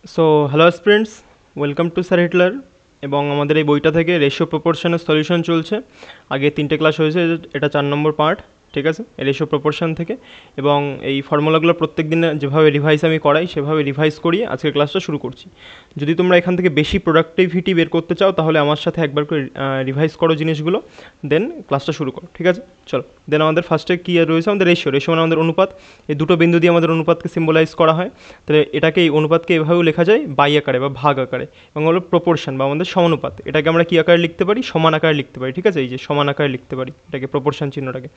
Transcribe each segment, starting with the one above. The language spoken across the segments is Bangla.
So hello students, welcome to sir Hitler. এবং আমাদের এই বইটা থেকে রেশিও প্রপোর্শনের সলিউশন চলছে। আগে 3টে ক্লাস হয়েছে, এটা 4 নম্বর পার্ট। ঠিক আছে, রেশিও প্রপোর্শন থেকে। এবং এই ফর্মুলাগুলো প্রত্যেক দিনে যেভাবে রিভাইজ আমি করাই সেভাবে রিভাইজ করিয়ে আজকের ক্লাসটা শুরু করছি। যদি তোমরা এখান থেকে বেশি প্রোডাক্টিভিটি বের করতে চাও তাহলে আমার সাথে একবার করে রিভাইজ করো জিনিসগুলো, দেন ক্লাসটা শুরু করো। ঠিক আছে, চলো। দেন আমাদের ফার্স্টে কী রয়েছে, আমাদের রেশিও। রেশিও মানে আমাদের অনুপাত। এই দুটো বিন্দু দিয়ে আমাদের অনুপাতকে সিম্বলাইজ করা হয়। তাহলে এটাকে, এই অনুপাতকে এভাবেও লেখা যায় বাই আকারে বা ভাগ আকারে। এবং হলো প্রপোর্শন বা আমাদের সমানুপাত, এটাকে আমরা কী আকারে লিখতে পারি, সমান আকারে লিখতে পারি। ঠিক আছে, এই যে সমান আকারে লিখতে পারি এটাকে, প্রপোর্শন চিহ্নটাকে।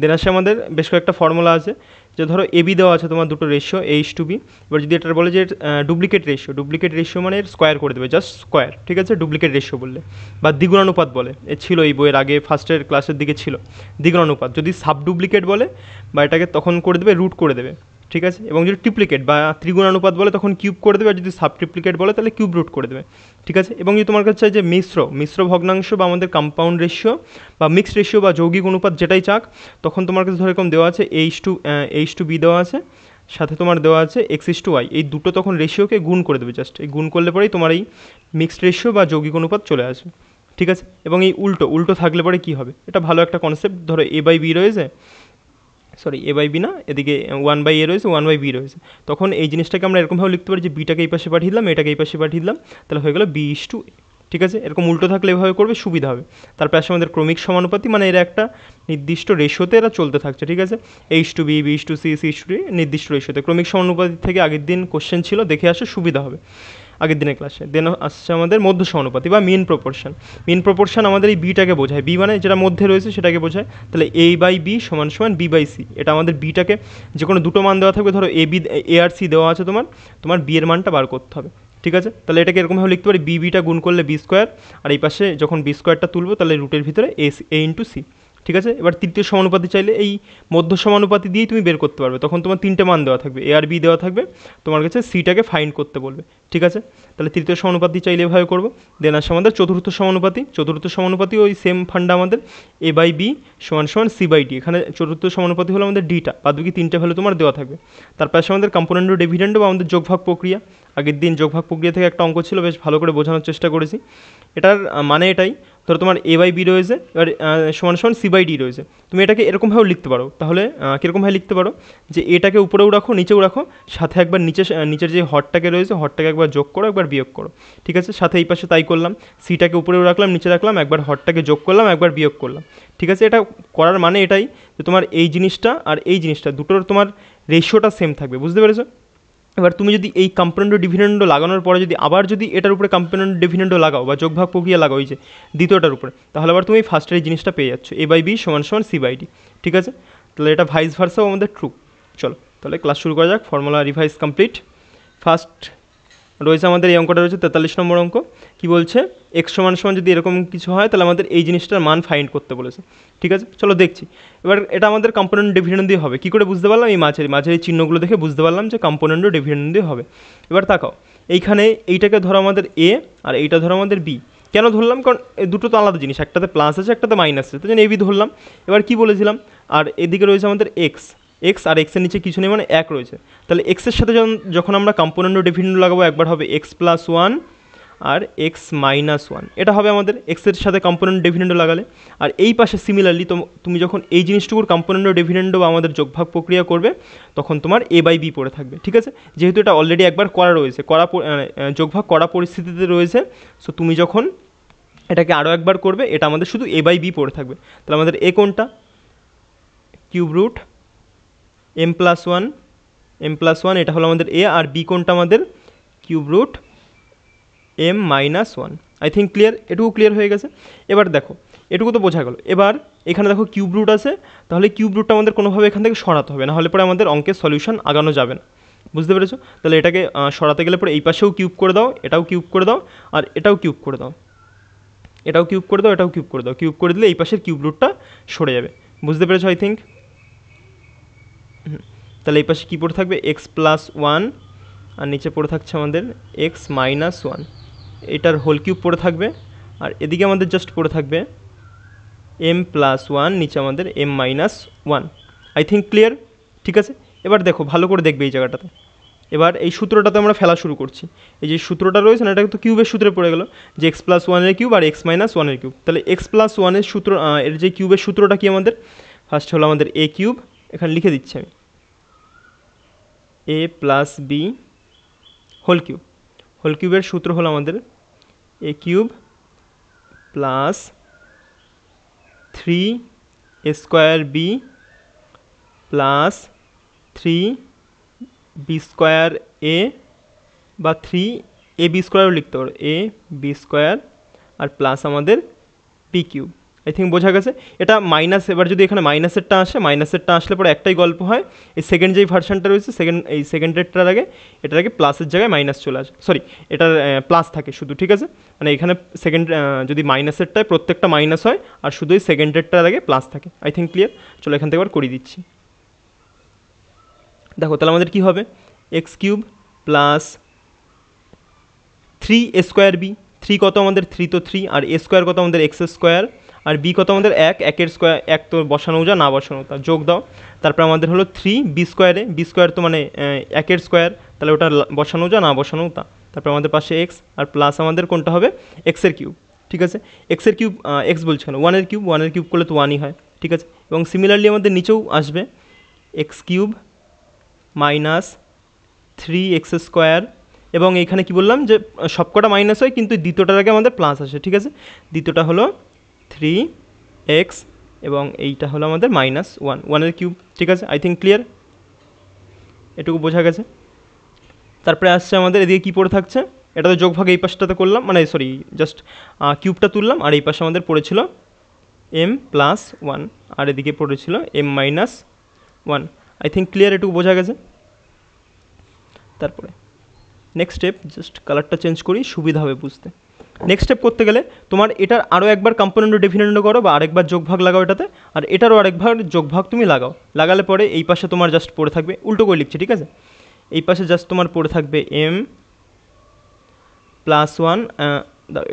দেন আসে আমাদের বেশ কয়েকটা ফর্মুলা আছে। যে ধরো এবি দেওয়া আছে তোমার দুটো রেশিও H/B। এবার যদি এটা বলে যে ডুপ্লিকেট রেশিও, ডুপ্লিকেট রেশিও মানে এর স্কোয়ার করে দেবে, জাস্ট স্কোয়ার। ঠিক আছে, ডুপ্লিকেট রেশিও বললে। বা দ্বিগুণানুপাত বলে, এ ছিল এই বইয়ের আগে ফার্স্টের ক্লাসের দিকে ছিল দ্বিগুণানুপাত। যদি সাব ডুপ্লিকেট বলে বা এটাকে তখন করে দেবে রুট করে দেবে। ঠিক আছে, এবং যদি ট্রিপ্লিকেট বা ত্রিগুণানুপাত বলে তখন কিউব করে দেবে, আর যদি সাব ট্রিপ্লিকেট বলে তাহলে কিউব রুট করে দেবে। ঠিক আছে, এবং যদি তোমার কাছে চাই যে মিশ্র ভগ্নাংশ বা আমাদের কম্পাউন্ড রেশিও বা মিক্সড রেশিও বা যৌগিক অনুপাত যেটাই চাক, তখন তোমার কাছে ধরে এরকম দেওয়া আছে H/B দেওয়া আছে, সাথে তোমার দেওয়া আছে X/Y। এই দুটো তখন রেশিওকে গুণ করে দেবে, জাস্ট এই গুণ করলে পরেই তোমার এই মিক্সড রেশিও বা যৌগিক অনুপাত চলে আসবে। ঠিক আছে, এবং এই উল্টো থাকলে পরে কী হবে, এটা ভালো একটা কনসেপ্ট। ধরো A/B রয়েছে, সরি A/B না, এদিকে 1/A রয়েছে, 1/B রয়েছে। তখন এই জিনিসটাকে আমরা এরকমভাবে লিখতে পারি যে বিটাকে এই পাশে পাঠিয়ে দিলাম, এটাকে এই পাশে পাঠিয়ে দিলাম, তাহলে হয়ে গেল B/A। ঠিক আছে, এরকম উল্টো থাকলে এভাবে করবে, সুবিধা হবে। তারপর আসে আমাদের ক্রমিক সমানুপাতি, মানে এরা একটা নির্দিষ্ট রেশিওতে এরা চলতে থাকছে। ঠিক আছে, H/B, B/C, C/D নির্দিষ্ট রেশিওতে। ক্রমিক সমানুপাতি থেকে আগের দিন কোশ্চেন ছিল, দেখে আসো, সুবিধা হবে আগের দিনের ক্লাসে। দেন আসছে আমাদের মধ্য সমানুপাতি বা মিন প্রপোর্শন। মিন প্রপোর্শন আমাদের এই বিটাকে বোঝায়, বি মানে যেটা মধ্যে রয়েছে সেটাকে বোঝায়। তাহলে A/B সমান সমান B/C। এটা আমাদের বিটাকে, যে কোনো দুটো মান দেওয়া থাকবে, ধরো A আর C দেওয়া আছে, তোমার বি এর মানটা বার করতে হবে। ঠিক আছে, তাহলে এটাকে এরকমভাবে লিখতে পারি, বিটা গুণ করলে B স্কোয়ার, আর এই পাশে যখন B স্কোয়ারটা তুলবো তাহলে রুটের ভিতরে A/C। ঠিক আছে, এবার তৃতীয় সমানুপাতি চাইলে এই মধ্য সমানুপাতি দিয়েই তুমি বের করতে পারবে। তখন তোমার 3টে মান দেওয়া থাকবে, A আর B দেওয়া থাকবে, তোমার কাছে সিটাকে ফাইন্ড করতে বলবে। ঠিক আছে, তাহলে তৃতীয় সমানুপাতি চাইলে এভাবে করবো। দেন আসে আমাদের চতুর্থ সমানুপাতি। চতুর্থ সমানুপাতি ওই সেম ফান্ডা আমাদের, A/B সমান সমান C/D। এখানে চতুর্থ সমানুপাতি হলো আমাদের ডিটা, বাদ বাকি 3টে ভ্যালু তোমার দেওয়া থাকবে। তারপর আসে আমাদের কম্পোনেন্ট ও ডিভিডেন্ড বা আমাদের যোগভাগ প্রক্রিয়া। আগের দিন যোগভাগ প্রক্রিয়া থেকে একটা অঙ্ক ছিল, বেশ ভালো করে বোঝানোর চেষ্টা করেছি। এটার মানে এটাই, ধরো তোমার A/B রয়েছে, এবার সমান সমান C/D রয়েছে। তুমি এটাকে এরকমভাবেও লিখতে পারো। তাহলে কীরকমভাবে লিখতে পারো, যে এটাকে উপরেও রাখো নিচেও রাখো, সাথে একবার নিচের যে হরটাকে রয়েছে হরটাকে একবার যোগ করো, একবার বিয়োগ করো। ঠিক আছে, সাথে এই পাশে তাই করলাম, সিটাকে উপরেও রাখলাম নিচে রাখলাম, একবার হরটাকে যোগ করলাম, একবার বিয়োগ করলাম। ঠিক আছে, এটা করার মানে এটাই যে তোমার এই জিনিসটা আর এই জিনিসটা দুটোর তোমার রেশিওটা সেম থাকবে। বুঝতে পেরেছো? এবার তুমি যদি এই কম্পোনেন্ট ডিভিডেন্ড লাগানোর পরে যদি আবার যদি এটার উপরে কম্পোনেন্ট ডিভিডেন্ড লাগাও বা যোগভাগ প্রক্রিয়া লাগাও, এই যে দ্বিতীয়টার উপরে, তাহলে আবার তুমি ফার্স্টের এই জিনিসটা পেয়ে যাচ্ছ, A/B সমান সমান C/D। ঠিক আছে, তাহলে এটা ভাইস ভার্সাও আমাদের ট্রু। চলো তাহলে ক্লাস শুরু করা যাক। Formula revise complete. ফার্স্ট রয়েছে আমাদের এই অঙ্কটা রয়েছে 43 নম্বর অঙ্ক। কি বলছে, এক্স সমান সমান যদি এরকম কিছু হয় তাহলে আমাদের এই জিনিসটার মান ফাইন্ড করতে বলেছে। ঠিক আছে, চলো দেখছি। এবার এটা আমাদের কম্পোনেন্ট ডিভিডেন্ড দিয়ে হবে। কী করে বুঝতে পারলাম, এই মাঝের এই চিহ্নগুলো দেখে বুঝতে পারলাম যে কম্পোনেন্ট ডিভিডেন্ড দিয়ে হবে। এবার তাকাও, এইখানে এইটাকে ধরো আমাদের এ আর এইটা ধরো আমাদের বি। কেন ধরলাম, কারণ এই দুটো তো আলাদা জিনিস, একটাতে প্লাস আছে একটাতে মাইনাস আছে, তো জন্য AB ধরলাম। এবার কি বলেছিলাম, আর এদিকে রয়েছে আমাদের এক্স আর এক্সের নিচে কিছু নেই, মানে 1 রয়েছে। তাহলে এক্সের সাথে যখন আমরা কম্পোনেন্ট ডিভিডেন্ড লাগাবো, একবার হবে x+1 আর x-1, এটা হবে আমাদের এক্সের সাথে কম্পোনেন্ট ডিভিডেন্ড লাগালে। আর এই পাশে সিমিলারলি তুমি যখন এই জিনিসটুকুর কম্পোনেন্ট ডিভিডেন্ড বা আমাদের যোগভাগ প্রক্রিয়া করবে, তখন তোমার A/B পড়ে থাকবে। ঠিক আছে, যেহেতু এটা অলরেডি একবার করা রয়েছে, যোগভাগ করা পরিস্থিতিতে রয়েছে, সো তুমি যখন এটাকে আরও একবার করবে, এটা আমাদের শুধু A/B পড়ে থাকবে। তাহলে আমাদের এ কোনটা, কিউব রুট m+1, এটা হলো আমাদের এ, আর বি কোনটা আমাদের cube root m-1। I think clear, এটুকু ক্লিয়ার হয়ে গেছে। এবার দেখো, এটুকু তো বোঝা গেল। এবার এখানে দেখো কিউব রুট আছে, তাহলে কিউব রুটটা আমাদের কোনোভাবে এখান থেকে সরাতে হবে, না হলে পরে আমাদের অঙ্কের সলিউশন আগানো যাবে না। বুঝতে পেরেছো? তাহলে এটাকে সরাতে গেলে পরে এই পাশেও কিউব করে দাও, এটাও কিউব করে দাও, আর এটাও কিউব করে দাও, এটাও কিউব করে দাও, এটাও কিউব করে দাও। কিউব করে দিলে এই পাশের কিউব রুটটা সরে যাবে। বুঝতে পেরেছো আই থিঙ্ক? তাহলে এই পাশে কী পড়ে থাকবে, x+1, আর নিচে পড়ে থাকছে আমাদের x-1, এটার হোল কিউব পড়ে থাকবে। আর এদিকে আমাদের জাস্ট পড়ে থাকবে m+1, নিচে আমাদের m-1। I think clear. ঠিক আছে, এবার দেখো ভালো করে দেখবে এই জায়গাটাতে, এবার এই সূত্রটাতে আমরা ফেলা শুরু করছি। এই যে সূত্রটা রয়েছে না, এটা তো কিউবের সূত্রে পড়ে গেল যে এক্স প্লাস ওয়ানের কিউব আর এক্স মাইনাস ওয়ানের কিউব। তাহলে এক্স প্লাস ওয়ানের সূত্র, এর যে কিউবের সূত্রটা কি আমাদের, ফার্স্ট হলো আমাদের এ কিউব, এখানে লিখে দিচ্ছি আমি A plus B whole cube. Whole কিউবের সূত্র হলো আমাদের A cube plus 3 A square B plus 3 B square A বা 3 ab স্কোয়ারও লিখতে পারো, এ বি স্কোয়ার আর প্লাস আমাদের পি কিউব। আই থিঙ্ক বোঝা গেছে। এটা মাইনাস, এবার যদি এখানে মাইনাসেরটা আসে, মাইনাসেরটা আসলে পরে একটাই গল্প হয়, এই সেকেন্ড যেই ভার্সানটা রয়েছে এই সেকেন্ডেরটার আগে এটার আগে প্লাসের জায়গায় মাইনাস চলে আসে, সরি এটার প্লাস থাকে শুধু, ঠিক আছে। মানে এখানে সেকেন্ড যদি মাইনাসেরটায় প্রত্যেকটা মাইনাস হয় আর শুধু এই সেকেন্ডেরটার আগে প্লাস থাকে। I think clear. চলো এখান থেকে এবার করিয়ে দিচ্ছি। দেখো তাহলে আমাদের কী হবে, x cube plus 3 A square B, 3 কত আমাদের 3 তো 3, আর এ স্কোয়ার কত আমাদের এক্স স্কোয়ার, আর বি কত আমাদের 1, 1-এর স্কোয়ার 1 তো বসানো যা, না বসানো তা, যোগ দাও। তারপর আমাদের হলো 3 বি স্কোয়ারে, বি স্কোয়ার তো মানে 1-এর স্কোয়ার, তাহলে ওটা বসানো যা, না বসানো তা। তারপর আমাদের পাশে এক্স আর প্লাস আমাদের কোনটা হবে, এক্সের কিউব, ঠিক আছে। এক্সের কিউব, এক্স বলছি কেন, 1-এর কিউব, 1-এর কিউব করলে তো 1ই হয়, ঠিক আছে। এবং সিমিলারলি আমাদের নিচেও আসবে x cube minus 3 x square, এবং এখানে কি বললাম যে সবকটা মাইনাস হয় কিন্তু দ্বিতীয়টার আগে আমাদের প্লাস আসে, ঠিক আছে। দ্বিতীয়টা হলো 3x এবং এইটা হলো আমাদের -1, 1-এর কিউব, ঠিক আছে। আই থিঙ্ক ক্লিয়ার, এটুকু বোঝা গেছে। তারপরে আসছে আমাদের এদিকে কী পড়ে থাকছে, এটা তো যোগভাগ এই পাশটাতে করলাম, মানে সরি জাস্ট কিউবটা তুললাম, আর এই পাশে আমাদের পড়েছিল m+1 আর এদিকে পড়েছিল m-1। আই থিঙ্ক ক্লিয়ার, এটুকু বোঝা গেছে। তারপরে নেক্সট স্টেপ, জাস্ট কালারটা চেঞ্জ করি সুবিধা হবে বুঝতে। নেক্সট স্টেপ করতে গেলে তোমার এটার আরও একবার কম্পোনেন্ট ডেফিনেন্ট করো বা আরেকবার যোগভাগ লাগাও এটাতে, আর এটারও আরেকবার যোগভাগ তুমি লাগাও। লাগালে পরে এই পাশে তোমার জাস্ট পড়ে থাকবে, উল্টো করে লিখছি, ঠিক আছে। এই পাশে জাস্ট তোমার পড়ে থাকবে m+1,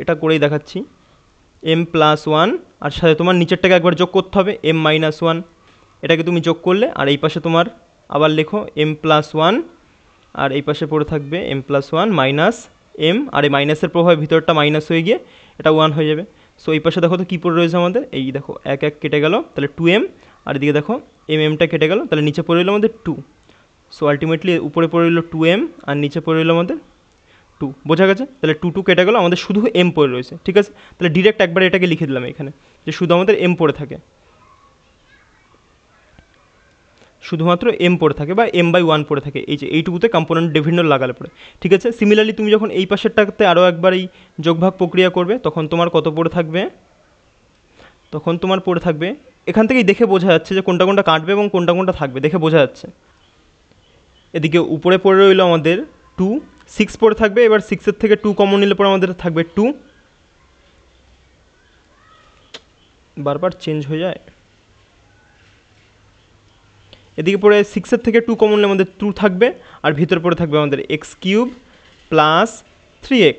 এটা করেই দেখাচ্ছি, m+1, আর সাথে তোমার নিচেরটাকে একবার যোগ করতে হবে m-1, এটাকে তুমি যোগ করলে, আর এই পাশে তোমার আবার লেখো m+1, আর এই পাশে পড়ে থাকবে m+1 মাইনাস m, আর এই মাইনাসের প্রভাবে ভিতরটা মাইনাস হয়ে গিয়ে এটা 1 হয়ে যাবে। সো এই পাশে দেখো তো কী পড়ে রয়েছে আমাদের, এই দেখো 1 কেটে গেল, তাহলে 2m, আর এদিকে দেখো টা কেটে গেল, তাহলে নিচে পড়ে রইল আমাদের 2। সো আলটিমেটলি উপরে পড়ে রইল 2m আর নিচে পড়ে রইল আমাদের 2, বোঝা গেছে। তাহলে 2 কেটে গেল, আমাদের শুধু m পড়ে রয়েছে, ঠিক আছে। তাহলে ডিরেক্ট একবার এটাকে লিখে দিলাম এখানে যে শুধু আমাদের m পড়ে থাকে, শুধুমাত্র m পড়ে থাকে বা m/1 পড়ে থাকে, এই যে এইটুকুতে কম্পোনেন্ট ডেফিনেন্ট লাগালে পড়ে, ঠিক আছে। সিমিলারলি তুমি যখন এই পাশেরটাতে আরও একবার এই যোগভাগ প্রক্রিয়া করবে তখন তোমার কত পড়ে থাকবে, তখন তোমার পড়ে থাকবে, এখান থেকেই দেখে বোঝা যাচ্ছে যে কোনটা কোনটা কাটবে এবং কোনটা কোনটা থাকবে, দেখে বোঝা যাচ্ছে। এদিকে উপরে পড়ে রইল আমাদের 2, 6 পড়ে থাকবে, এবার 6-এর থেকে 2 কমন নিলে পরে আমাদের থাকবে 2, বারবার চেঞ্জ হয়ে যায়। এদিকে পরে 6-এর থেকে 2 কমন নিলে আমাদের 2 থাকবে, আর ভিতরে পড়ে থাকবে আমাদের x³ প্লাস 3x,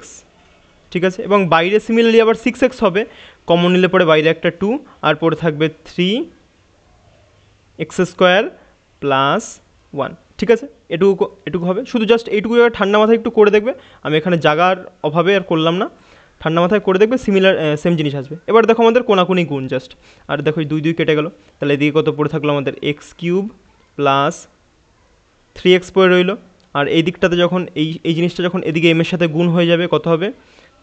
ঠিক আছে। এবং বাইরে সিমিলারলি আবার 6x হবে, কমন নিলে পরে বাইরে একটা 2, আর পড়ে থাকবে 3x² প্লাস 1, ঠিক আছে। এটুকু হবে, শুধু জাস্ট এইটুকু ঠান্ডা মাথায় একটু করে দেখবে, আমি এখানে জাগার অভাবে আর করলাম না, ঠান্ডা মাথায় করে দেখবে সিমিলার সেম জিনিস আসবে। এবার দেখো আমাদের কোনাকুনি গুণ জাস্ট, আর দেখো 2 কেটে গেল, তাহলে এদিকে কত পড়ে থাকলো আমাদের x³ প্লাস 3x পড়ে রইল, আর এই দিকটাতে যখন এই জিনিসটা যখন এদিকে m এর সাথে গুণ হয়ে যাবে কত হবে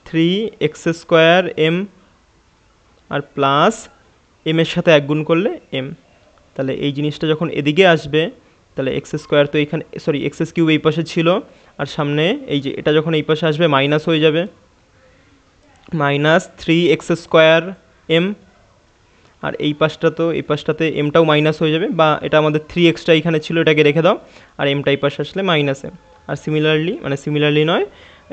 3x² m, আর প্লাস m এর সাথে 1 গুণ করলে m, তাহলে এই জিনিসটা যখন এদিকে আসবে তাহলে x² তো এইখানে, সরি x³ এই পাশে ছিল, আর সামনে এই যে এটা যখন এই পাশে আসবে মাইনাস হয়ে যাবে, -3x² m, আর এই পাশটাতে এমটাও মাইনাস হয়ে যাবে, বা এটা আমাদের 3xটা এখানে ছিল, এটাকে রেখে দাও, আর এমটা এই পাশে আসলে -m, আর সিমিলারলি নয়,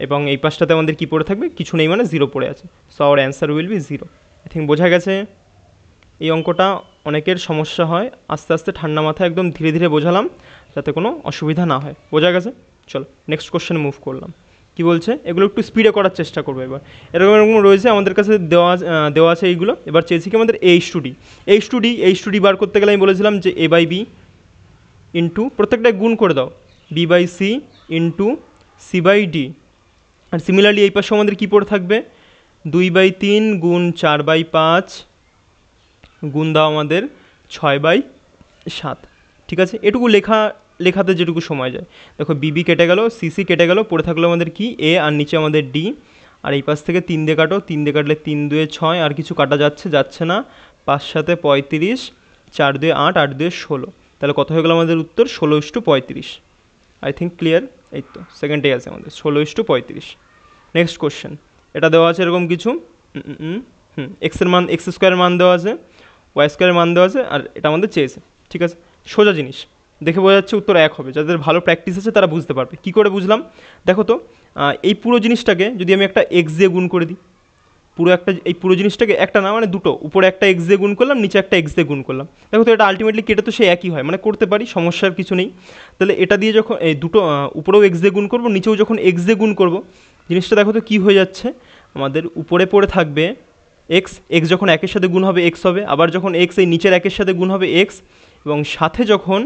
এবং এই পাশটাতে আমাদের কি পড়ে থাকবে, কিছু নেই মানে 0 পড়ে আছে। So our answer will B 0। I think বোঝা গেছে। এই অঙ্কটা অনেকের সমস্যা হয়, আস্তে আস্তে ঠান্ডা মাথায় একদম ধীরে ধীরে বোঝালাম যাতে কোনো অসুবিধা না হয়, বোঝা গেছে। চলো নেক্সট কোশ্চেনে মুভ করলাম। কি বলছে, এগুলো একটু স্পিডে করার চেষ্টা করবো এবার। এরকম রয়েছে আমাদের কাছে দেওয়া আছে এইগুলো। এবার চেয়েছি কি আমাদের এইচ টু ডি বার করতে গেলে আমি বলেছিলাম যে a/b ইন্টু প্রত্যেকটায় গুণ করে দাও, B by C into C by D. আর সিমিলারলি এই পাশে আমাদের কী পড়ে থাকবে 2/3 গুণ 4/5 গুণ দাও আমাদের 6/7। ঠিক আছে, এটুকু লেখাতে যেটুকু সময় যায়। দেখো বিবি কেটে গেল, সিসি কেটে গেল, পড়ে থাকলো আমাদের কি এ, আর নিচে আমাদের ডি। আর এই পাশ থেকে 3 দিয়ে কাটো, 3 দিয়ে কাটলে 3 2 6, আর কিছু কাটা যাচ্ছে না, 5 7 35, 4 2 8, 8 2 16। তাহলে কত হয়ে গেল আমাদের উত্তর 16:35। I think clear. এই তো সেকেন্ডে আছে আমাদের 16:35। নেক্সট কোশ্চেন, এটা দেওয়া আছে এরকম কিছু, এক্সের মান এক্স স্কোয়ারের মান দেওয়া আছে, ওয়াই স্কোয়ারের মান দেওয়া আছে, আর এটা আমাদের চেয়েছে। ঠিক আছে, সোজা জিনিস, দেখে বোঝা যাচ্ছে উত্তর এক হবে। যাদের ভালো প্র্যাকটিস আছে তারা বুঝতে পারবে। কী করে বুঝলাম দেখো তো, এই পুরো জিনিসটাকে যদি আমি একটা এক্স দিয়ে গুণ করে দিই, এই পুরো জিনিসটাকে একটা না মানে দুটো, উপরে একটা এক্স দিয়ে গুণ করলাম, নিচে একটা এক্স দিয়ে গুণ করলাম, দেখো তো এটা আলটিমেটলি কেটে তো সে একই হয়, মানে করতে পারি, সমস্যার কিছু নেই। তাহলে এটা দিয়ে যখন এই দুটো উপরেও এক্স দিয়ে গুণ করবো, নিচেও যখন এক্স দিয়ে গুণ করবো, জিনিসটা দেখো তো কী হয়ে যাচ্ছে, আমাদের উপরে পড়ে থাকবে এক্স, এক্স যখন একের সাথে গুণ হবে এক্স হবে, আবার যখন এক্স এই নিচের একের সাথে গুণ হবে এক্স, এবং সাথে যখন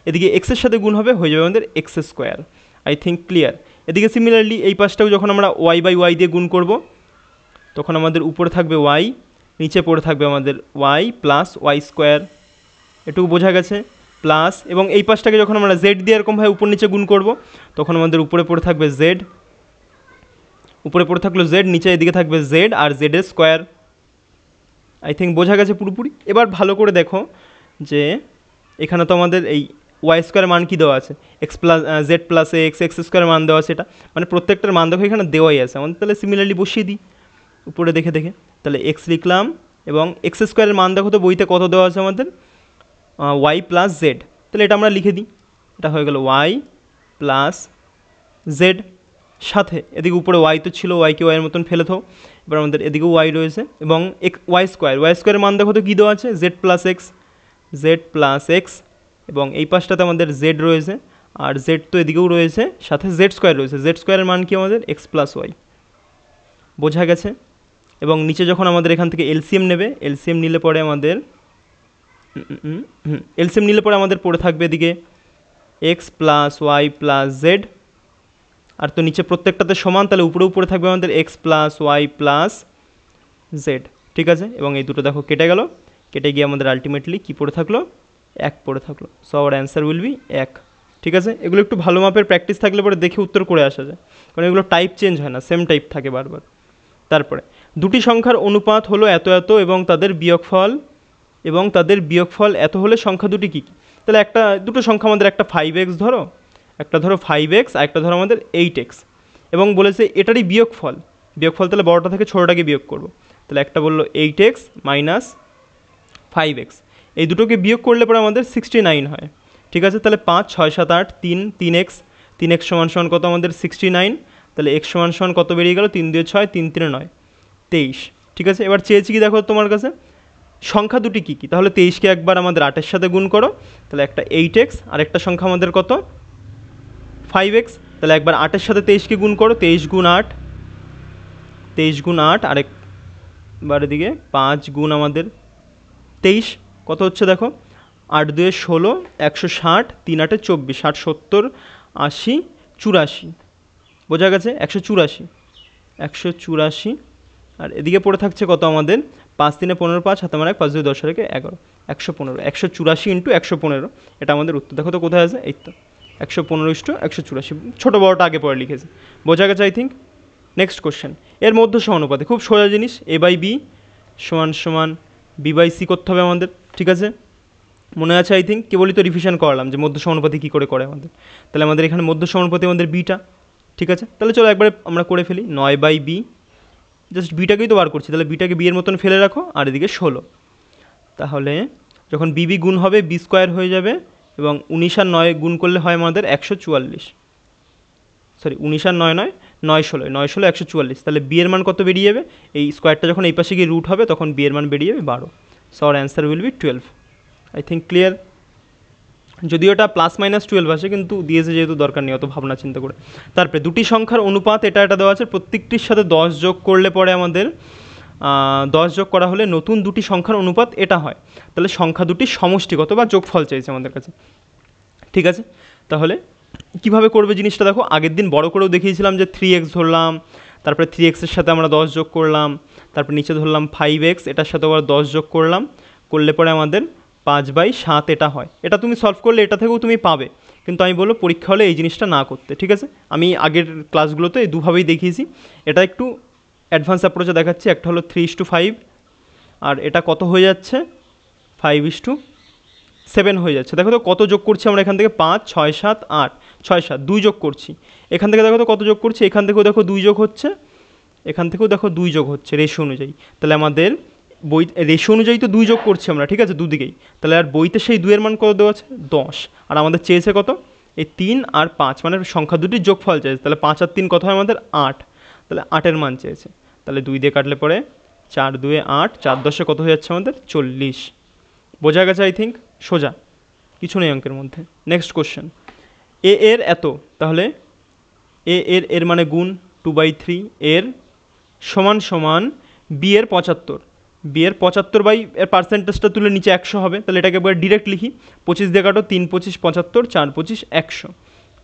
এদিকে এক্সের সাথে গুণ হবে হয়ে যাবে আমাদের x square. I think clear. এদিকে সিমিলারলি এই পাশটাও যখন আমরা ওয়াই বাই ওয়াই দিয়ে গুণ করব, তখন আমাদের উপরে থাকবে ওয়াই, নিচে পড়ে থাকবে আমাদের ওয়াই প্লাস ওয়াই স্কোয়ার। এটুকু বোঝা গেছে। প্লাস, এবং এই পাশটাকে যখন আমরা জেড দিয়ে এরকমভাবে উপর নিচে গুণ করব, তখন আমাদের উপরে পড়ে থাকবে জেড, উপরে পড়ে থাকলো জেড, নিচে এদিকে থাকবে জেড আর জেডের স্কোয়ার। আই থিঙ্ক বোঝা গেছে পুরোপুরি। এবার ভালো করে দেখো যে এখানে তো আমাদের এই ওয়াই স্কোয়ারের মান কী দেওয়া আছে, x plus Z plus x, x স্কোয়ারের মান দেওয়া আছে, এটা মানে প্রত্যেকটার মান দেখো এখানে দেওয়াই আছে আমাদের। তাহলে সিমিলারলি বসিয়ে দিই উপরে দেখে দেখে, তাহলে এক্স লিখলাম, এবং এক্স স্কোয়ারের মান দেখো তো বইতে কত দেওয়া আছে আমাদের, ওয়াই প্লাস জেড। তাহলে এটা আমরা লিখে দিই, এটা হয়ে গেল ওয়াই প্লাস জেড, সাথে এদিকে উপরে ওয়াই তো ছিল, ওয়াইকে ওয়াইয়ের মতন ফেলে থাও। এবার আমাদের এদিকেও ওয়াই রয়েছে, এবং ওয়াই স্কোয়ারের মান দেখো তো কী দেওয়া আছে, জেড প্লাস এক্স, এবং এই পাশটাতে আমাদের জেড রয়েছে, আর জেড তো এদিকেও রয়েছে, সাথে জেড স্কোয়ার রয়েছে, জেড স্কোয়ারের মান কি আমাদের এক্স প্লাস ওয়াই। বোঝা গেছে। এবং নিচে যখন আমাদের এখান থেকে এলসিএম নেবে, এলসিএম নিলে পরে আমাদের পড়ে থাকবে এদিকে X plus Y plus Z, আর তো নিচে প্রত্যেকটাতে সমান, তাহলে উপরেও পড়ে থাকবে আমাদের X plus Y plus Z. ঠিক আছে, এবং এই দুটো দেখো কেটে গেল, কেটে গিয়ে আমাদের আলটিমেটলি কী পড়ে থাকলো, এক পড়ে থাকলো। So our answer will B এক। ঠিক আছে, এগুলো একটু ভালো মাপের প্র্যাকটিস থাকলে পরে দেখে উত্তর করে আসা যায়, কারণ এগুলো টাইপ চেঞ্জ হয় না, সেম টাইপ থাকে বারবার। তারপরে দুটি সংখ্যার অনুপাত হলো এত এত, এবং তাদের বিয়োগফল এত হলে সংখ্যা দুটি কী কী। তাহলে দুটো সংখ্যা আমাদের, একটা 5x ধরো, একটা ধরো 5x, আর একটা ধরো আমাদের 8x, এবং বলেছে এটারই বিয়োগফল, তাহলে বড়টা থেকে ছোটোটাকে বিয়োগ করব। তাহলে একটা বললো 8x মাইনাস 5x, এই দুটোকে বিয়োগ করলে পরে আমাদের 69 হয়। ঠিক আছে, তাহলে 5 6 7 8 3x সমান কত আমাদের 69। তাহলে x সমান কত বেরিয়ে গেল, 3 2 6, 3 3 9, 23। ঠিক আছে, এবার চেয়েছি কি দেখো তোমার কাছে, সংখ্যা দুটি কী কী। তাহলে 23কে একবার আমাদের 8-এর সাথে গুণ করো, তাহলে একটা 8x, আর একটা সংখ্যা আমাদের কত 5x। তাহলে একবার 8-এর সাথে 23কে গুণ করো, 23 গুণ 8, আরেকবার এদিকে 5 গুণ আমাদের 23, কত হচ্ছে দেখো 8 2 16, 160, 3 8 24, 60 70 80 84। বোঝা গেছে, 184। আর এদিকে পড়ে থাকছে কত আমাদের 5 3 15, 5 হাতে মারা 5 2 10 রেখে 11, 115, 184 ইন্টু 115, এটা আমাদের উত্তর। দেখো তো কোথায় আছে, এই তো 115:184, ছোটো বড়টা আগে পরে লিখেছে। বোঝা গেছে আই থিঙ্ক। নেক্সট কোশ্চেন, এর মধ্য সমানুপাতে, খুব সোজা জিনিস, এ বাই বি সমান বি বাই সি করতে হবে আমাদের। ঠিক আছে, মনে আছে আই থিঙ্ক, কেবলই তো রিভিশন করালাম যে মধ্য সমানুপাতি কী করে আমাদের। তাহলে আমাদের এখানে মধ্য সমানুপাতি আমাদের বিটা। ঠিক আছে, তাহলে চলো একবারে আমরা করে ফেলি, 9 বাই বি, জাস্ট বিটাকেই তো বার করছি, তাহলে বিটাকে বি এর মতন ফেলে রাখো, আর এদিকে 16। তাহলে যখন বি গুণ হবে বি স্কোয়ার হয়ে যাবে, এবং 19 আর 9 গুণ করলে হয় আমাদের 144, সরি 19 আর 9 9, 9 16, 9 16 144। তাহলে বি এর মান কত বেরিয়ে যাবে, এই স্কোয়ারটা যখন এই পাশে গিয়ে রুট হবে তখন বি এর মান বেরিয়ে যাবে 12। So our answer will B 12। I think clear. যদিও এটা +-12 আসে, কিন্তু দিয়েছে যেহেতু দরকার নেই অত ভাবনা চিন্তা করে। তারপরে দুটি সংখ্যার অনুপাত, এটা দেওয়া আছে, প্রত্যেকটির সাথে 10 যোগ করলে পরে আমাদের 10 যোগ করা হলে নতুন দুটি সংখ্যার অনুপাত এটা হয়। তাহলে সংখ্যা দুটির সমষ্টি কত বা যোগফল চাইছে আমাদের কাছে। ঠিক আছে, তাহলে কীভাবে করবে জিনিসটা দেখো, আগের দিন বড় করেও দেখিয়েছিলাম যে 3x ধরলাম, তারপরে 3xের সাথে আমরা 10 যোগ করলাম, তারপর নিচে ধরলাম 5x, এটার সাথে আবার 10 যোগ করলাম, করলে পরে আমাদের 5/7 এটা হয়। এটা তুমি সলভ করলে এটা থেকেও তুমি পাবে, কিন্তু আমি বলবো পরীক্ষা হলে এই জিনিসটা না করতে, ঠিক আছে? আমি আগের ক্লাসগুলোতে এই দুভাবেই দেখিয়েছি, এটা একটু অ্যাডভান্স অ্যাপ্রোচে দেখাচ্ছি। একটা হলো 3:5, আর এটা কত হয়ে যাচ্ছে 5:7 হয়ে যাচ্ছে। দেখো তো কত যোগ করছি আমরা এখান থেকে, 5, 6, 7, 8, 6, 7, 2 যোগ করছি। এখান থেকে দেখো তো কত যোগ করছি, এখান থেকেও দেখো 2 যোগ হচ্ছে, এখান থেকেও দেখো 2 যোগ হচ্ছে রেশিও অনুযায়ী। তাহলে আমাদের বই রেশিও অনুযায়ী তো 2 যোগ করছি আমরা, ঠিক আছে, দুদিকেই। তাহলে আর বইতে সেই 2-এর মান কত দেওয়া আছে, 10, আর আমাদের চেয়েছে কত, এই 3 আর 5, মানে সংখ্যা দুটির যোগফল চেয়েছে। তাহলে 5 আর 3 কত হয় আমাদের 8, তাহলে 8-এর মান চেয়েছে। তাহলে 2 দিয়ে কাটলে পরে 4 2 8, 4 10 কত হয়ে যাচ্ছে আমাদের 40। বোঝা গেছে আই থিঙ্ক, সোজা, কিছু নেই অঙ্কের মধ্যে। নেক্সট কোশ্চেন, এ এর এত, তাহলে এর মানে গুণ 2/3 এর সমান সমান বি এর 75, বি এর 75 এর পার্সেন্টেজটা তুলে নিচে 100 হবে। তাহলে এটাকে একবার ডিরেক্ট লিখি, 25 দিয়ে কাটো, 3 25 75, 4 25 100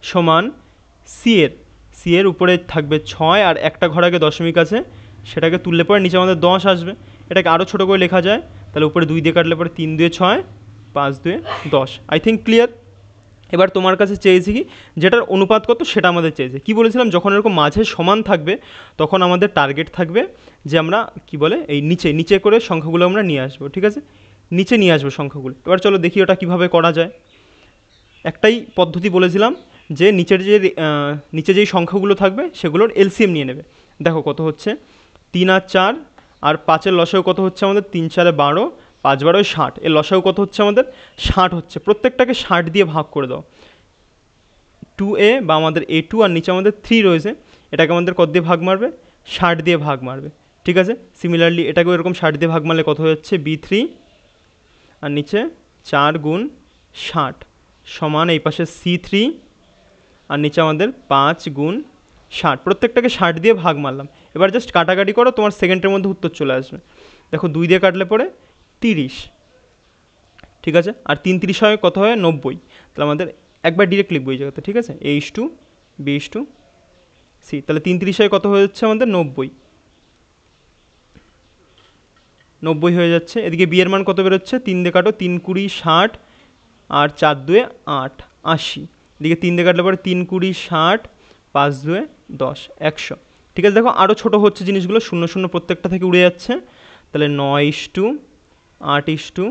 সমান সি এর উপরে থাকবে 6 আর একটা ঘর আগে দশমিক আছে, সেটাকে তুললে পরে নিচে আমাদের 10 আসবে। এটাকে আরও ছোটো করে লেখা যায়, তাহলে উপরে 2 দিয়ে কাটলে পরে 3 2 6, 5 2 10। I think clear. এবার তোমার কাছে চেয়েছি কি, যেটার অনুপাত কত সেটা আমাদের চেয়েছে। কি বলেছিলাম, যখন এরকম মাঝে সমান থাকবে তখন আমাদের টার্গেট থাকবে যে আমরা কি বলে এই নিচে করে সংখ্যাগুলো আমরা নিয়ে আসবো, ঠিক আছে, নিচে নিয়ে আসবো সংখ্যাগুলো। এবার চলো দেখি ওটা কিভাবে করা যায়। একটাই পদ্ধতি বলেছিলাম যে নিচে যেই সংখ্যাগুলো থাকবে সেগুলোর এলসিএম নিয়ে নেবে। দেখো কত হচ্ছে, 3 আর 4 আর 5-এর লসাগু কত হচ্ছে আমাদের, 3 4 12, 5 12 60, এর লসাগু কত হচ্ছে আমাদের 60 হচ্ছে। প্রত্যেকটাকে 60 দিয়ে ভাগ করে দাও। 2a বা আমাদের a2 আর নিচে আমাদের 3 রয়েছে, এটাকে আমাদের কত দিয়ে ভাগ মারবে, 60 দিয়ে ভাগ মারবে, ঠিক আছে। সিমিলারলি এটাকেও এরকম 60 দিয়ে ভাগ মারলে কত হয়ে যাচ্ছে b3, আর নিচে 4 গুণ 60 সমান এই পাশে c3, আর নিচে আমাদের 5 গুণ 60, প্রত্যেকটাকে 60 দিয়ে ভাগ মারলাম। এবার জাস্ট কাটাকাটি করো, তোমার সেকেন্ডের মধ্যে উত্তর চলে আসবে। দেখো 2 দিয়ে কাটলে পরে 30, ঠিক আছে, আর 3 30 হয় কত হয় 90। তাহলে আমাদের একবার ডিরেক্ট লিখবো এই জায়গাতে, ঠিক আছে, a:2 b:2 c, তাহলে 3 30 হয় কত হয়ে যাচ্ছে আমাদের 90 হয়ে যাচ্ছে। এদিকে বি এর মান কত বেরোচ্ছে, 3 দিয়ে কাটো, 3 20 60, আর 4 2 8 80, এদিকে 3 দিয়ে কাটলে পরে 3 20 60, 5 2 10 100, ঠিক আছে। দেখো আরও ছোটো হচ্ছে জিনিসগুলো, 0 0 প্রত্যেকটা থেকে উড়ে যাচ্ছে। তাহলে 9:8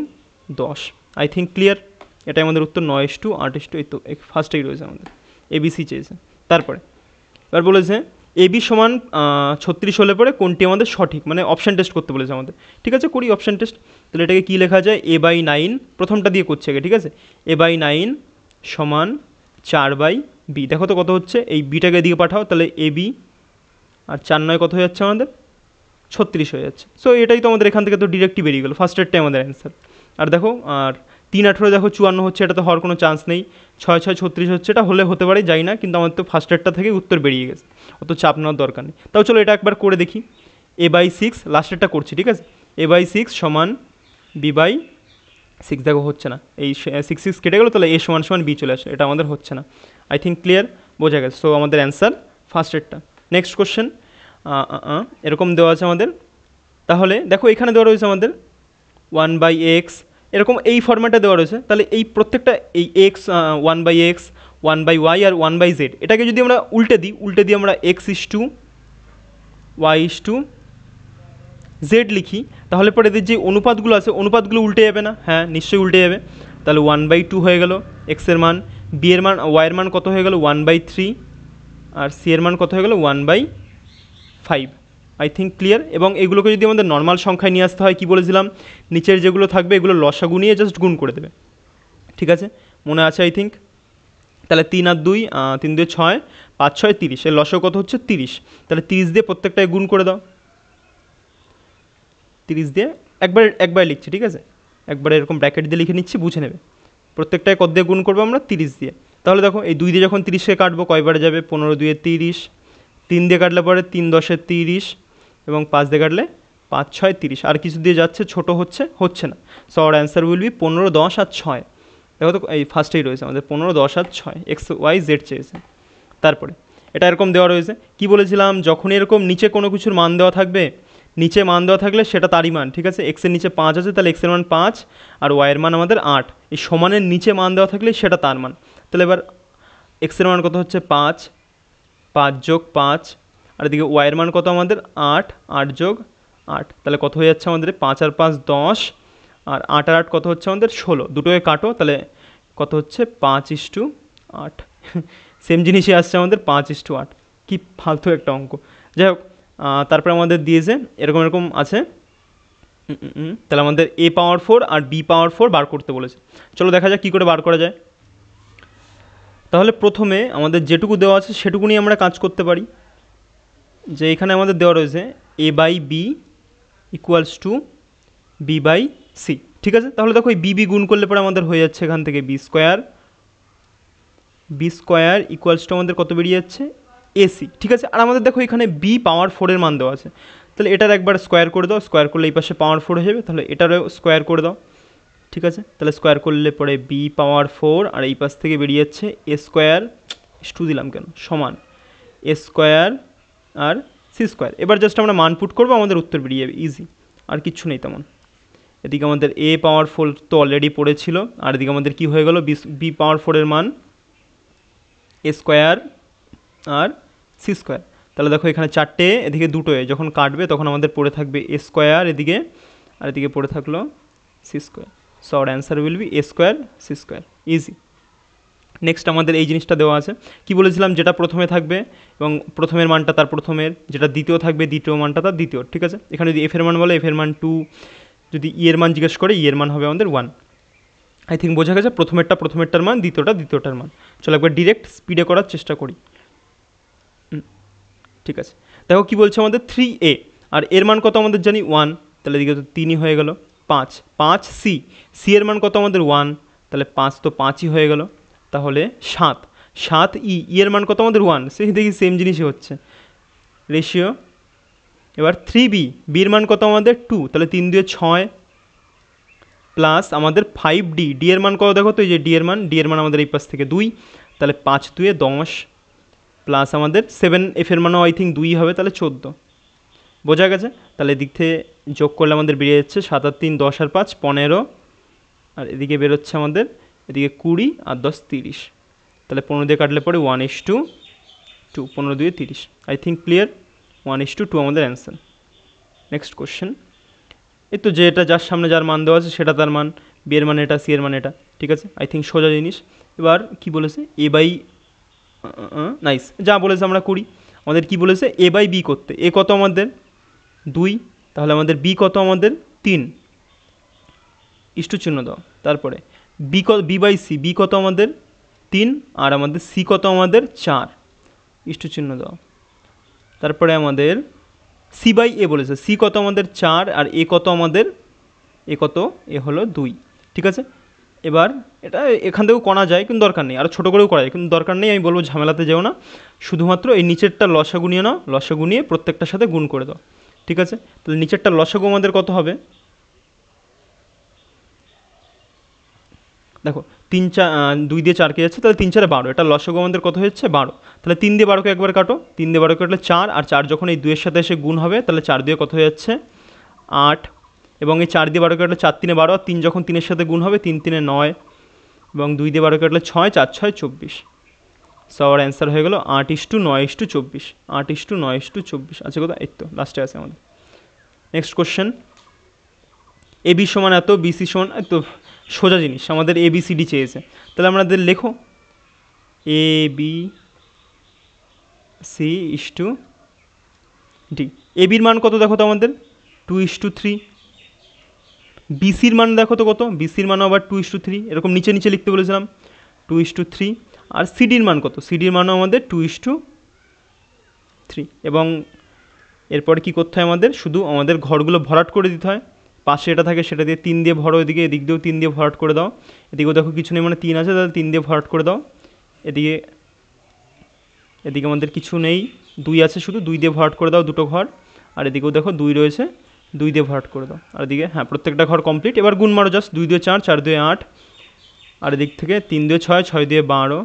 10। I think clear. এটাই আমাদের উত্তর, 9:8, এই তো ফার্স্টেই রয়েছে আমাদের, এবিসি চেয়েছে। তারপরে এবার বলেছে এবি সমান 36 হলে পরে কোনটি আমাদের সঠিক, মানে অপশান টেস্ট করতে বলেছে আমাদের, ঠিক আছে, করি অপশান টেস্ট। তাহলে এটাকে কী লেখা যায়, a/9, প্রথমটা দিয়ে করছে আগে, ঠিক আছে, a/9 সমান 4/b। দেখো তো কত হচ্ছে, এই বিটাকে দিকে পাঠাও, তাহলে এবি, আর 4 9 কত হয়ে যাচ্ছে আমাদের 36 হয়ে যাচ্ছে। সো এটাই তো আমাদের এখান থেকে তো ডিরেক্টই বেরিয়ে গেলো, ফার্স্টেরটাই আমাদের অ্যান্সার। আর দেখো আর 3 18 দেখো 54 হচ্ছে, এটা তো হওয়ার কোনো চান্স নেই। 6 6 36 হচ্ছে, এটা হলে হতে পারে, যাই না, কিন্তু আমাদের তো ফার্স্টেরটা থেকে উত্তর বেরিয়ে গেছে, অত চাপ নেওয়ার দরকার নেই। তাও চলো এটা একবার করে দেখি, a/6, লাস্টেরটা করছি, ঠিক আছে, a/6 সমান b/6। দেখো হচ্ছে না, এই 6 6 কেটে গেলো, তাহলে a সমান সমান b চলে আসে, এটা আমাদের হচ্ছে না। আই থিঙ্ক ক্লিয়ার, বোঝা গেছে। সো আমাদের অ্যান্সার ফার্স্টেরটা। নেক্সট কোশ্চেন, এরকম দেওয়া আছে আমাদের, তাহলে দেখো এখানে দেওয়া রয়েছে আমাদের 1/x, এরকম এই ফরম্যাটে দেওয়া রয়েছে। তাহলে এই প্রত্যেকটা এই x 1/x 1/y আর 1/z, এটাকে যদি আমরা উল্টে দিই আমরা x:y:z লিখি, তাহলে পরে এদের যে অনুপাতগুলো আছে অনুপাতগুলো উল্টে যাবে না, হ্যাঁ নিশ্চয়ই উল্টে যাবে। তাহলে 1/2 হয়ে গেল এক্সের মান, বি এর মান ওয়াইয়ের মান কত হয়ে গেল 1/3, আর সি এর মান কত হয়ে গেল 1/5। I think clear. এবং এগুলোকে যদি আমাদের নর্মাল সংখ্যায় নিয়ে আসতে হয়, কী বলেছিলাম, নিচের যেগুলো থাকবে এগুলো লসাগু নিয়ে জাস্ট গুণ করে দেবে, ঠিক আছে, মনে আছে আই থিঙ্ক। তাহলে 3 আর 2 3 2 6, 5 6 30, এর লসাগু কত হচ্ছে 30। তাহলে 30 দিয়ে প্রত্যেকটায় গুণ করে দাও, 30 দিয়ে একবার লিখছি, ঠিক আছে, একবার এরকম ব্র্যাকেট দিয়ে লিখে নিচ্ছি, বুঝে নেবে। প্রত্যেকটায় কত দিয়ে গুণ করবো আমরা 30 দিয়ে। তাহলে দেখো এই 2 দিয়ে যখন 30কে কাটবো কয়বারে যাবে, 15 2 30, 3 দিয়ে কাটলে পরে 3 10 30, এবং 5 দিয়ে কাটলে 5 6 30, আর কিছু দিয়ে যাচ্ছে ছোটো হচ্ছে না। So our answer will B 15 10 আর 6। দেখো তো এই ফার্স্টেই রয়েছে আমাদের 15, 10 আর 6 এক্স ওয়াই জেড চেয়েছে। তারপরে এটা এরকম দেওয়া রয়েছে, কি বলেছিলাম, যখন এরকম নিচে কোনো কিছুর মান দেওয়া থাকবে, নিচে মান দেওয়া থাকলে সেটা তারই মান, ঠিক আছে। এক্সের নিচে 5 আছে, তাহলে এক্সের মান 5 আর ওয়াইয়ের মান আমাদের 8। এই সমানের নিচে মান দেওয়া থাকলে সেটা তার মান। তাহলে এবার এক্সের মান কত হচ্ছে 5, 5 যোগ 5, আর এদিকে ওয়াইয়ের মান কত আমাদের 8, 8 যোগ 8, তাহলে কত হয়ে যাচ্ছে আমাদের 5 আর 5 10, আর 8 আর 8 কত হচ্ছে আমাদের 16, দুটোকে কাটো, তাহলে কত হচ্ছে 5:8। সেম জিনিসই আসছে আমাদের 5:8। কি ফালতু একটা অঙ্ক, যাই হোক। তারপরে আমাদের দিয়েছে এরকম এরকম আছে, তাহলে আমাদের a পাওয়ার 4 আর b পাওয়ার 4 বার করতে বলেছে। চলো দেখা যাক কী করে বার করা যায়। তাহলে প্রথমে আমাদের যেটুকু দেওয়া আছে সেটুকু নিয়ে আমরা কাজ করতে পারি। যে এখানে আমাদের দেওয়া রয়েছে a/b ইকুয়ালস টু b/c, ঠিক আছে। তাহলে দেখো এই বি গুণ করলে পরে আমাদের হয়ে যাচ্ছে এখান থেকে বি স্কোয়ার ইকুয়ালস টু আমাদের কত বেরিয়ে যাচ্ছে এসি, ঠিক আছে। আর আমাদের দেখো এখানে বি পাওয়ার 4-এর মান দেওয়া আছে, তাহলে এটার একবার স্কোয়ার করে দাও, স্কোয়ার করলে এই পাশে পাওয়ার 4 হয়ে যাবে, তাহলে এটারও স্কোয়ার করে দাও, ঠিক আছে। তাহলে স্কোয়ার করলে পরে বি পাওয়ার 4 আর এই পাশ থেকে বেরিয়ে যাচ্ছে এ স্কোয়ার, টু দিলাম কেন, সমান এ স্কোয়ার আর সি স্কোয়ার। এবার জাস্ট আমরা মান পুট করবো, আমাদের উত্তর বেরিয়ে যাবে, ইজি, আর কিচ্ছু নেই তেমন। এদিকে আমাদের এ পাওয়ার 4 তো অলরেডি পড়েছিল, আর এদিকে আমাদের কি হয়ে গেল, বি পাওয়ার 4-এর মান এ স্কোয়ার আর সি স্কোয়ার। তাহলে দেখো এখানে 4টে, এদিকে 2টো, যখন কাটবে তখন আমাদের পড়ে থাকবে এ স্কোয়ার এদিকে, আর এদিকে পড়ে থাকলো C square. So our answer will be A square C square, easy. Next আমাদের এই জিনিসটা দেওয়া আছে, কি বলেছিলাম, যেটা প্রথমে থাকবে এবং প্রথমের মানটা তার প্রথমের, যেটা দ্বিতীয় থাকবে দ্বিতীয় মানটা তার দ্বিতীয়, ঠিক আছে। এখানে যদি এফের মান বলে এফের মান 2, যদি এর মান জিজ্ঞেস করে এর মান হবে আমাদের 1। আই থিঙ্ক বোঝা গেছে, প্রথমেরটার মান, দ্বিতীয়টার মান। চলো একবার ডিরেক্ট স্পিডে করার চেষ্টা করি, ঠিক আছে। দেখো কী বলছে আমাদের 3a, আর এর মান কত আমাদের জানি 1, তাহলে এদিকে তো 3ই হয়ে গেল। 5 সি এর মান কত আমাদের 1, তাহলে 5 তো 5ই হয়ে গেল। তাহলে 7 এর মান কত আমাদের 1, সেই দেখি সেম জিনিসই হচ্ছে রেশিও। এবার 3b, বির মান কত আমাদের 2, তাহলে 3 দিয়ে 6, প্লাস আমাদের 5d, ডি এর মান কত দেখো তো, এই যে ডি এর মান আমাদের এই পাশ থেকে 2, তাহলে 5 2 10, প্লাস আমাদের 7 এফের মানও আই থিঙ্ক 2 হবে, তাহলে 14। বোঝা গেছে, তাহলে এদিক থেকে যোগ করলে আমাদের বেরিয়ে যাচ্ছে 7 আর 3 10 আর 5 15, আর এদিকে বেরোচ্ছে আমাদের এদিকে 20 আর 10 30, তাহলে 15 দিয়ে কাটলে পরে 1:2, 15 2 30। আই থিঙ্ক ক্লিয়ার, 1:2 আমাদের অ্যান্সার। নেক্সট কোশ্চেন, এই তো যে এটা যার সামনে যার মান দেওয়া আছে সেটা তার মান, বি এর মান এটা, সি এর মান এটা, ঠিক আছে। আই থিঙ্ক সোজা জিনিস। এবার কি বলেছে, এ বাই, নাইস, যা বলেছে আমরা করি। আমাদের কি বলেছে, এ বাই বি করতে, এ কত আমাদের 2, তাহলে আমাদের বি কত আমাদের 3, ইস্টু চিহ্ন দাও। তারপরে বি বাই সি, বি কত আমাদের 3, আর আমাদের সি কত আমাদের 4, ইস্টু চিহ্ন দাও। তারপরে আমাদের সি বাই এ বলেছে, সি কত আমাদের 4, আর এ কত আমাদের, এ হলো 2, ঠিক আছে। এবার এটা এখান থেকেও করা যায়, কিন্তু দরকার নেই, আরও ছোটো করেও করা যায়, কিন্তু দরকার নেই, আমি বলবো ঝামেলাতে যেও না, শুধুমাত্র এই নিচেরটা লসাগু নিয়ে নাও, লসাগু নিয়ে প্রত্যেকটার সাথে গুণ করে দাও, ঠিক আছে। তাহলে নিচেরটা লসাগু আমাদের কত হবে, দেখো 2 দিয়ে 4 কে যাচ্ছে, তাহলে 3 4 12, এটা লসাগু আমাদের কত হচ্ছে 12, তাহলে 3 দিয়ে 12কে একবার কাটো, 3 দিয়ে 12 কাটলে 4, আর 4 যখন এই 2-এর সাথে এসে গুণ হবে, তাহলে 4 দিয়ে কত হয়ে যাচ্ছে 8, এবং এই 4 দিয়ে 12 কাটলে 4 3 12, আর 3 যখন 3-এর সাথে গুণ হবে 3 3 9, এবং 2 দিয়ে 12 কাটলে 6, 4 6 24। সো আমার অ্যান্সার হয়ে গেল 8:9:24, 8:9:24 আছে কোথায়, এই তো লাস্টে আছে আমাদের। নেক্সট কোশ্চেন, এ বি সমান এত, বিসি সমান, তো সোজা জিনিস, আমাদের এ বি সি ডি চেয়েছে, তাহলে আমাদের লেখো A B C is to D. এ বির মান কত দেখো তো আমাদের 2:3, বিসির মান দেখো তো কত, বিসির মানও আবার 2:3, এরকম নিচে নিচে লিখতে বলেছিলাম 2:3, আর সিডির মান কত, সিডির মানও আমাদের 2:3, এবং এরপরে কী করতে হয় আমাদের, শুধু আমাদের ঘরগুলো ভরাট করে দিতে হয়, পাশে এটা থাকে সেটা দিয়ে 3 দিয়ে ভরো, এদিকে এদিক দিয়েও 3 দিয়ে ভরাট করে দাও, এদিকেও দেখো কিছু নেই মানে 3 আছে, তাহলে 3 দিয়ে ভরাট করে দাও, এদিকে এদিকে আমাদের কিছু নেই, 2 আছে শুধু, 2 দিয়ে ভরাট করে দাও দুটো ঘর, আর এদিকেও দেখো 2 রয়েছে, 2 দিয়ে ভরাট করে দাও, আর এদিকে হ্যাঁ প্রত্যেকটা ঘর কমপ্লিট। এবার গুণ মারো জাস্ট, 2 2 4, 4 2 8, আর এদিক থেকে 3 2 6, 6 2 12,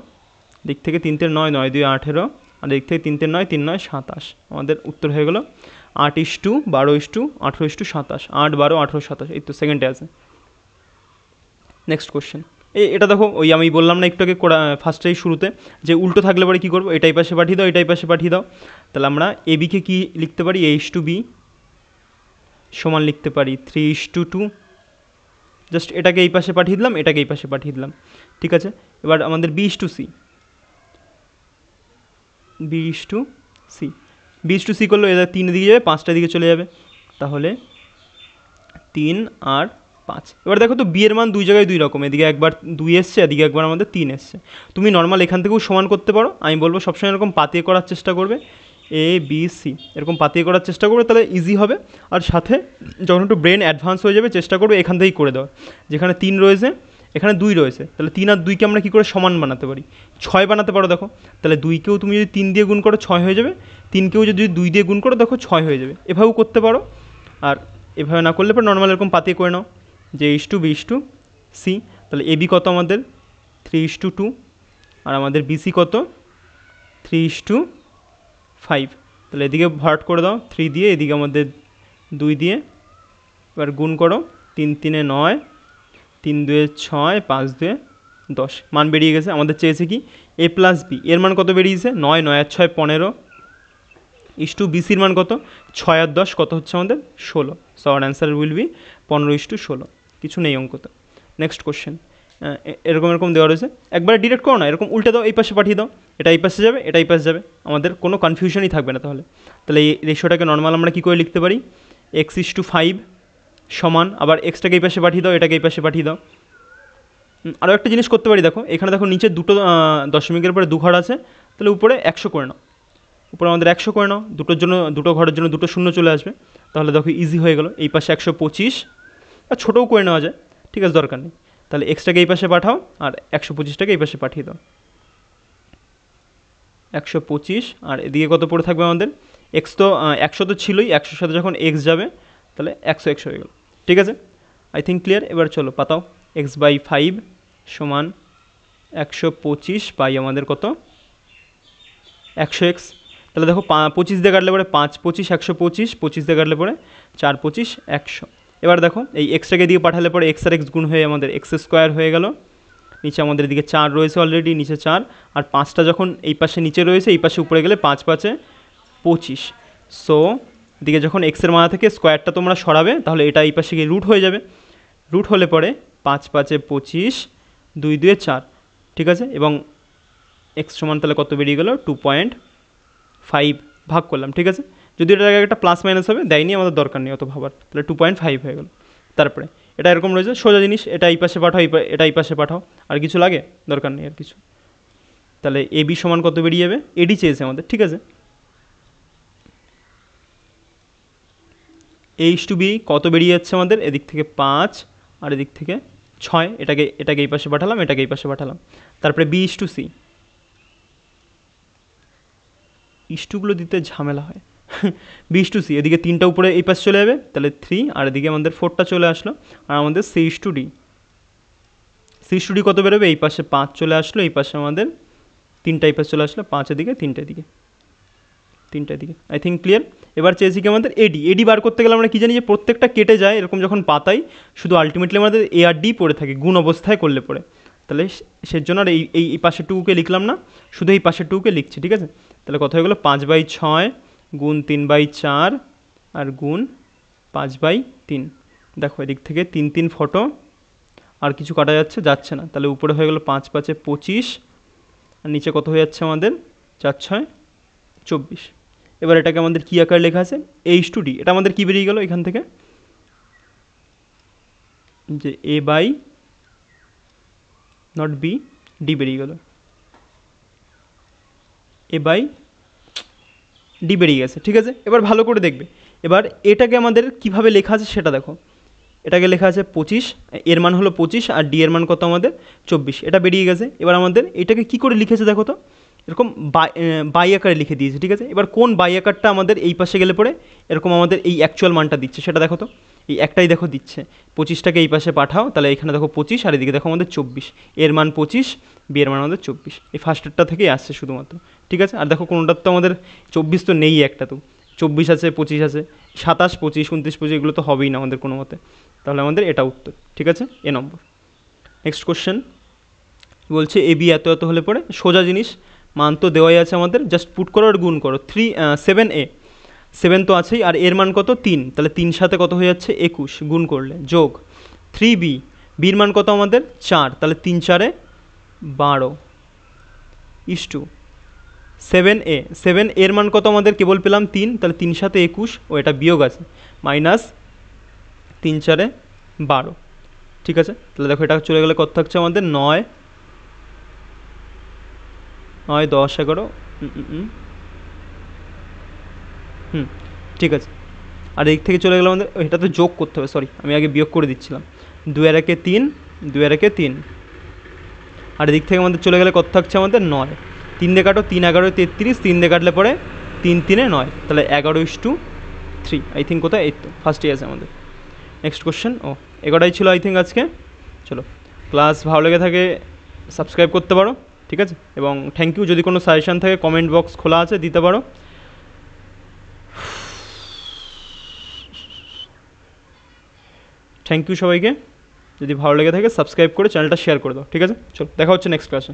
দিক থেকে 3 3 9, 9 2 18, আর দিক থেকে 3 3 9, 3 9 27। আমাদের উত্তর হয়ে গেল 8:12:18:27, 8 12 18 27, এই তো সেকেন্ডে আছে। নেক্সট কোশ্চেন, এটা দেখো ওই আমি বললাম না একটু আগে ফার্স্টেই শুরুতে যে উল্টো থাকলে পরে কী করবো, এটাই পাশে পাঠিয়ে দাও, এটাই পাশে পাঠিয়ে দাও। তাহলে আমরা এ বিকে কী লিখতে পারি, a:b সমান লিখতে পারি 3:2। জাস্ট এটাকে এই পাশে পাঠিয়ে দিলাম, এটাকে এই পাশে পাঠিয়ে দিলাম, ঠিক আছে। এবার আমাদের b:c, b:c করলো, এদের 3 দিকে যাবে, 5টা দিকে চলে যাবে, তাহলে 3 আর 5। এবার দেখো তো বি এর মান দুই জায়গায় দুই রকম, এদিকে একবার 2 এসছে, এদিকে একবার আমাদের 3 এসছে। তুমি নর্মাল এখান থেকেও সমান করতে পারো, আমি বলবো সবসময় এরকম পাতিয়ে করার চেষ্টা করবে, a,b,c এরকম পাতিয়ে করার চেষ্টা করবে, তাহলে ইজি হবে। আর সাথে যখন একটু ব্রেন অ্যাডভান্স হয়ে যাবে চেষ্টা করবে এখান থেকেই করে দেওয়ার, যেখানে 3 রয়েছে এখানে 2 রয়েছে, তাহলে 3 আর 2কে আমরা কী করে সমান বানাতে পারি, 6 বানাতে পারো। দেখো তাহলে 2কেও তুমি যদি 3 দিয়ে গুণ করো 6 হয়ে যাবে, 3কেও যদি 2 দিয়ে গুণ করো দেখো 6 হয়ে যাবে, এভাবেও করতে পারো। আর এভাবে না করলে পর নর্মাল এরকম পাতিয়ে করে নাও যে a:b:c, তাহলে ab কত আমাদের 3:2, আর আমাদের bc কত 3:5। তাহলে এদিকে ভার্ট করে দাও 3 দিয়ে, এদিকে আমাদের 2 দিয়ে, এবার গুণ করো 3 3 9, 3 2 6, 5 2 10, মান বেরিয়ে গেছে। আমাদের চেয়েছে কি a+b, এর মান কত বেরিয়েছে 9, 9 আর 6 15, bcর মান কত 6 আর 10 কত হচ্ছে আমাদের 16। So our answer will B 15:16, কিছু নেই অঙ্কতে। নেক্সট কোশ্চেন, এরকম এরকম দেওয়া রয়েছে, একবারে ডিরেক্ট করো না, এরকম উল্টে দাও, এই পাশে পাঠিয়ে দাও, এটা এই পাশে যাবে, এটা এই পাশে যাবে, আমাদের কোনো কনফিউশনই থাকবে না। তাহলে তাহলে এই রেশিওটাকে নর্মাল আমরা কী করে লিখতে পারি, x:5 সমান, আবার এক্সটাকে এই পাশে পাঠিয়ে দাও, এটাকে এই পাশে পাঠিয়ে দাও। আরও একটা জিনিস করতে পারি, দেখো এখানে দেখো নিচে দুটো দশমিকের পরে 2 ঘর আছে, তাহলে উপরে 100 করে নাও, উপরে আমাদের 100 করে নাও, দুটো ঘরের জন্য 2টো শূন্য চলে আসবে, তাহলে দেখো ইজি হয়ে গেল। এই পাশে 125, আর ছোটোও করে নেওয়া যায়, ঠিক আছে, দরকার নেই। তাহলে এক্সটাকে এই পাশে পাঠাও, আর 125টাকে এই পাশে পাঠিয়ে দাও, 125, আর এদিকে কত পড়ে থাকবে আমাদের এক্স, তো 100 তো ছিলই, 100-র সাথে যখন এক্স যাবে তাহলে 100 হয়ে গেল, ঠিক আছে। I think clear. এবার চলো পাতাও, x/5 সমান 125 বাই আমাদের কত 100x। তাহলে দেখো 25 দিয়ে কাটলে পরে 5 25 125, 25 দিয়ে কাটলে পরে 4 25 100। এবার দেখো এই এক্সটাকে দিয়ে পাঠালে পরে এক্স আর এক্স গুণ হয়ে আমাদের x² হয়ে গেল, নিচে আমাদের এদিকে 4 রয়েছে অলরেডি, নিচে 4, আর 5টা যখন এই পাশে নিচে রয়েছে, এই পাশে উপরে গেলে 5 5 25। সো এদিকে যখন এক্সের মাথা থেকে স্কোয়ারটা তোমরা সরাবে, তাহলে এটা এই পাশে গিয়ে রুট হয়ে যাবে, রুট হলে পরে 5 5 25, 2 2 4, ঠিক আছে। এবং এক্স সমান তাহলে কত বেরিয়ে গেল 2.5 ভাগ করলাম, ঠিক আছে। যদি এটার আগে একটা প্লাস মাইনাস হবে দেয়নি, আমাদের দরকার নেই অত ভাবার, তাহলে 2.5 হয়ে গেল। তারপরে এটা এরকম রয়েছে সোজা জিনিস, এটা এই পাশে পাঠাও, এটা এই পাশে পাঠাও, আর কিছু লাগে দরকার নেই আর কিছু। তাহলে এবি সমান কত বেরিয়ে যাবে, এডি চেয়েছে আমাদের, ঠিক আছে। h/b কত বেরিয়ে যাচ্ছে আমাদের, এদিক থেকে 5 আর এদিক থেকে 6, এটাকে এই পাশে পাঠালাম, এটাকে এই পাশে পাঠালাম। তারপরে b/c, ইস্টুগুলো দিতে ঝামেলা হয়, b/c এদিকে 3টা উপরে এই পাশে চলে যাবে, তাহলে 3, আর এদিকে আমাদের 4টা চলে আসলো, আর আমাদের c/d, c/d কত বেরোবে, এই পাশে 5 চলে আসলো, এই পাশে আমাদের 3টা এই পাশে চলে আসলো, 5 এদিকে 3টা এদিকে, 3টা এদিকে। I think clear. এবার চেয়েছি কি আমাদের এডি বার করতে গেলে আমরা কী জানি যে প্রত্যেকটা কেটে যায়, এরকম যখন পাতাই শুধু আলটিমেটলি আমাদের এ আর ডি পড়ে থাকে গুণ অবস্থায় করলে পরে, তাহলে সেজন্য আর এই পাশের টুকুকে লিখলাম না, শুধু এই পাশের টুকুকে লিখছি, ঠিক আছে। তাহলে কত হয়ে গেলো 5/6 গুণ 3/4 আর গুণ 5/3। দেখো এদিক থেকে 3 3 ফটো, আর কিছু কাটা যাচ্ছে না, তাহলে উপরে হয়ে গেলো 5 5 25, আর নিচে কত হয়ে যাচ্ছে আমাদের 4 6 24। এবার এটাকে আমাদের কী আকারে লেখা আছে h/d, এটা আমাদের কী বেরিয়ে গেল এখান থেকে, যে a/b বেরিয়ে গেল, a/d বেরিয়ে গেছে, ঠিক আছে। এবার ভালো করে দেখবে, এবার এটাকে আমাদের কিভাবে লেখা আছে সেটা দেখো, এটাকে লেখা আছে 25, এর মান হলো 25, আর ডি এর মান কত আমাদের 24, এটা বেরিয়ে গেছে। এবার আমাদের এটাকে কী করে লিখেছে দেখো তো, এরকম বাই আকারে লিখে দিয়েছে, ঠিক আছে। এবার কোন বাই আকারটা আমাদের এই পাশে গেলে পরে এরকম আমাদের এই অ্যাকচুয়াল মানটা দিচ্ছে সেটা দেখো তো, এই একটাই দেখো দিচ্ছে, 25টাকে এই পাশে পাঠাও, তাহলে এখানে দেখো 25 আর এদিকে দেখো আমাদের 24, এর মান 25, বি এর মান আমাদের 24, এই ফার্স্টেরটা থেকেই আসছে শুধুমাত্র। ঠিক আছে, আর দেখো কোনোটার তো আমাদের 24 তো নেই, একটা তো 24 আছে, 25 আছে, 27, 25, 29, 25 এগুলো তো হবেই না আমাদের কোনো মতে, তাহলে আমাদের এটা উত্তর। ঠিক আছে, এ নম্বর। নেক্সট কোশ্চেন বলছে এ বি এত এত হলে পরে, সোজা জিনিস, মান তো দেওয়াই আছে আমাদের, জাস্ট পুট করো আর গুণ করো। 7a, 7 তো আছেই, আর এর মান কত 3, তাহলে 3 সাথে কত হয়ে যাচ্ছে 21, গুণ করলে যোগ 3b, বির মান কত আমাদের 4, তাহলে 3 4 12 ইস্টু 7a, 7 এর মান কত আমাদের কেবল পেলাম 3, তাহলে 3 সাথে 21, ও এটা বিয়োগ আছে, মাইনাস 3 4 12। ঠিক আছে, তাহলে দেখো এটা চলে গেলে কত থাকছে আমাদের 9 9 10 11, ঠিক আছে। আর এদিক থেকে চলে গেলে আমাদের, এটা তো যোগ করতে হবে, সরি আমি আগে বিয়োগ করে দিচ্ছিলাম, 2 আর 1 3, 2 আর 1 3, আর এদিক থেকে আমাদের চলে গেলে কত থাকছে আমাদের 9, 3 দিয়ে কাটো, 3 11 33, 3 দিয়ে কাটলে পরে 3 3 9, তাহলে 11:3, আই থিঙ্ক কোথায়, এই তো ফার্স্টেই আছে আমাদের। নেক্সট কোশ্চেন, ও এগারোটাই ছিল আই থিঙ্ক আজকে। চলো, ক্লাস ভালো লেগে থাকে সাবস্ক্রাইব করতে পারো, ঠিক আছে, এবং থ্যাংক ইউ, যদি কোনো সাজেশান থাকে কমেন্ট বক্স খোলা আছে, দিতে পারো। থ্যাংক ইউ সবাইকে, যদি ভালো লেগে থাকে সাবস্ক্রাইব করে চ্যানেলটা শেয়ার করে দাও। ঠিক আছে, চলো দেখা হচ্ছে নেক্সট ক্লাসে।